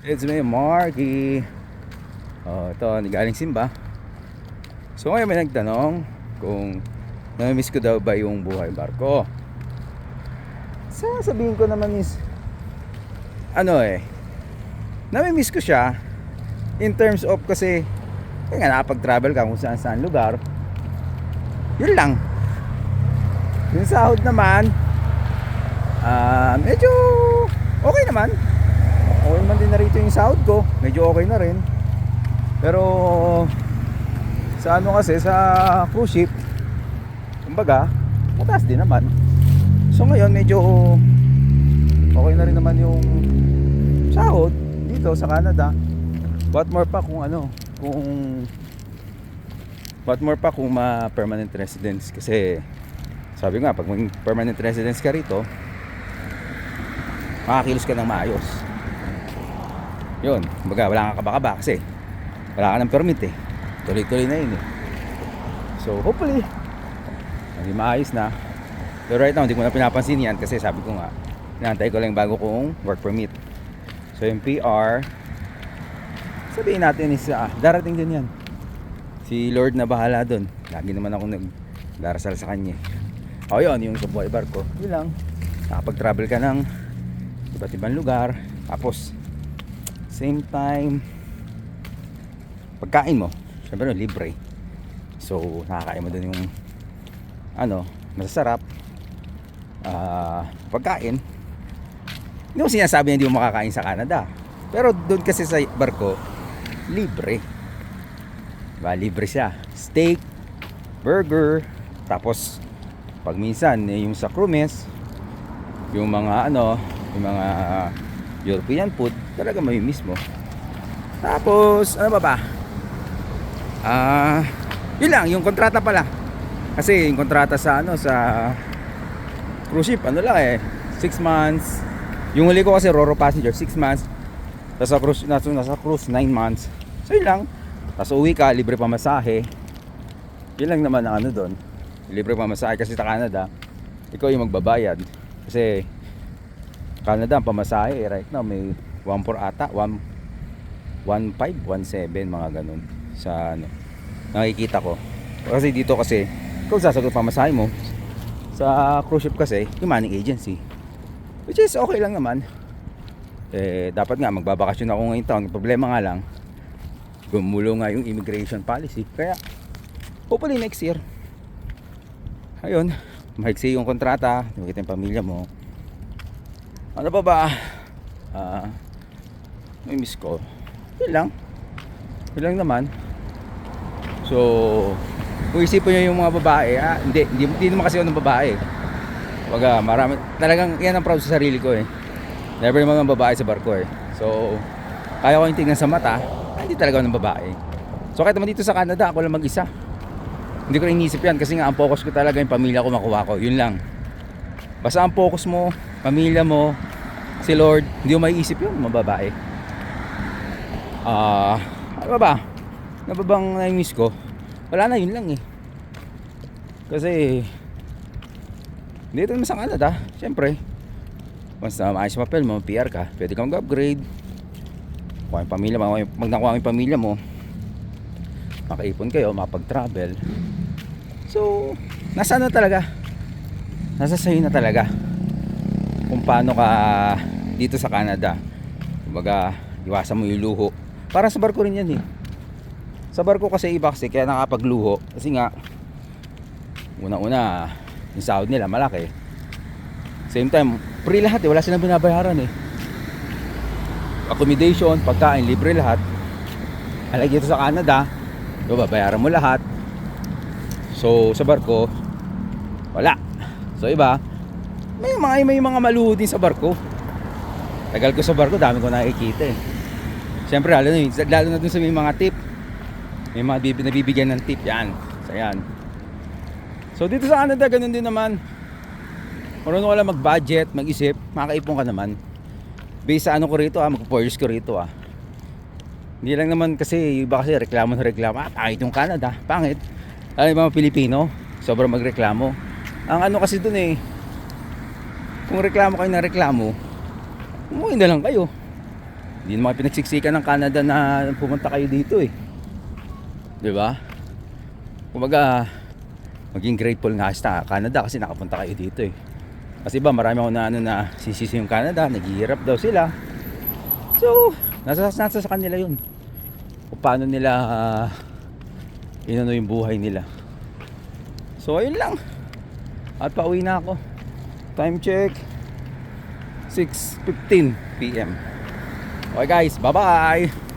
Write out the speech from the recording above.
It's me, Marky. Ito, galing simba. So ngayon may nagtanong kung namimiss ko daw ba yung buhay barko. Sasabihin ko naman is namimiss ko siya in terms of kasi kaya nakapag-travel ka kung saan saan lugar. Yun lang. Yung sahod naman medyo okay naman. Okay naman din na rito yung sahod ko. Medyo okay na rin. Pero sa kasi sa cruise ship, kumbaga mataas din naman. So ngayon medyo okay na rin naman yung sahod dito sa Canada. What more pa kung ma-permanent residence. Kasi sabi nga, pag maging permanent residence ka rito, makakilos ka ng maayos. Yun, kumbaga wala kang kaba-kaba kasi wala ka ng permit eh. Tuloy-tuloy na yun eh. So hopefully hindi maayos na. Pero right now hindi ko na pinapansin yan kasi sabi ko nga, inaantay ko lang bago kong work permit. So yung PR, sabihin natin is darating din yan. Si Lord na bahala dun. Lagi naman ako nagdarasal sa kanya. O yun, yung sa buhay barko, yun lang. Nakapag-travel ka ng iba't ibang lugar. Tapos same time pagkain mo, syempre libre. So nakakain mo dun yung masasarap pagkain. Hindi mo sinasabi na hindi mo makakain sa Canada, pero doon kasi sa barko libre, diba? Libre siya, steak, burger. Tapos pag minsan yung sa crew mess, yung mga yung mga European food, talaga mamimiss mo. Tapos ano ba? Yun lang, yung kontrata pala. Kasi yung kontrata sa sa cruise ship, 6 months. Yung huli ko kasi Roro passenger, 6 months. Tapos nasa cruise 9 months. So yun lang. Tapos uwi ka, libre pamasahe. Yun lang naman ang doon. Libre pamasahe kasi sa Canada, ikaw yung magbabayad. Kasi Canada ang pamasahe right now may 1.4 ata, 1.5, 1.7 mga ganun sa nakikita ko. Kasi dito kasi kung sasagot pamasahe mo sa cruise ship kasi yung manning agency, which is okay lang naman. Dapat nga magbabakasyon ako ngayong taon. Problema nga lang, gumulo nga yung immigration policy. Kaya hopefully next year, ayun, mahigsi yung kontrata, nakikita yung pamilya mo. Ano pa ba? May miss ko. Yun lang naman. So kung isipin nyo yung mga babae, hindi naman kasi ako ng babae. Waga, marami, talagang yan ang proud sa sarili ko eh. Never naman ng babae sa barko eh. So kaya ko yung tingnan sa mata, hindi talaga ako ng babae. So kahit naman dito sa Canada, ako lang mag-isa. Hindi ko rin inisip yan kasi nga ang focus ko talaga yung pamilya ko makuha ko. Yun lang. Basta ang focus mo, pamilya mo, si Lord, hindi mo maiisip yun, mga babae. Ano ba? Ano ba bang na-miss ko? Wala na, yun lang eh. Kasi dito naman sa Canada, syempre once na maayos yung papel mo, PR ka, pwede kang mag-upgrade. Kuha yung pamilya mo, pag nakuha yung pamilya mo, makaipon kayo, makapag-travel. So nasa talaga, nasa sa'yo na talaga kung paano ka dito sa Canada. Kumbaga iwasan mo yung luho. Para sa barko rin yan eh. Sa barko kasi iba kasi kaya nakapagluho kasi nga una yung sahod nila malaki. Same time free lahat eh, wala silang binabayaran eh. Accommodation, pagkain, libre lahat. Alay dito sa Canada, babayaran mo lahat. So sa barko wala. So iba, may mga maluho din sa barko. Tagal ko sa barko, dami ko nakikita eh. Siyempre lalo na dun sa may mga tip. May mga nabibigyan ng tip yan. So yan. So dito sa Canada ganun din naman. Marunong ka lang mag-budget, mag-isip, makaipon ka naman. Based sa ko rito mag-4 years ko rito Hindi lang naman kasi iba kasi reklamo pangit yung Canada, pangit. Alam yung mga Pilipino, sobrang magreklamo. Ang kasi dun eh, kung reklamo kayo ng reklamo, umuwi na lang kayo. Hindi naman pinagsiksikan ng Canada na pumunta kayo dito eh. 'Di ba? Kumbaga, maging grateful nga sa Canada kasi nakapunta kayo dito eh. Kasi ba marami ako na na sisisi yung Canada, naghihirap daw sila. So, nasa sa kanila 'yun. Kung paano nila inano yung buhay nila. So, ayun lang. At pauwi na ako. Time check 6:15 PM. Okay guys, bye-bye.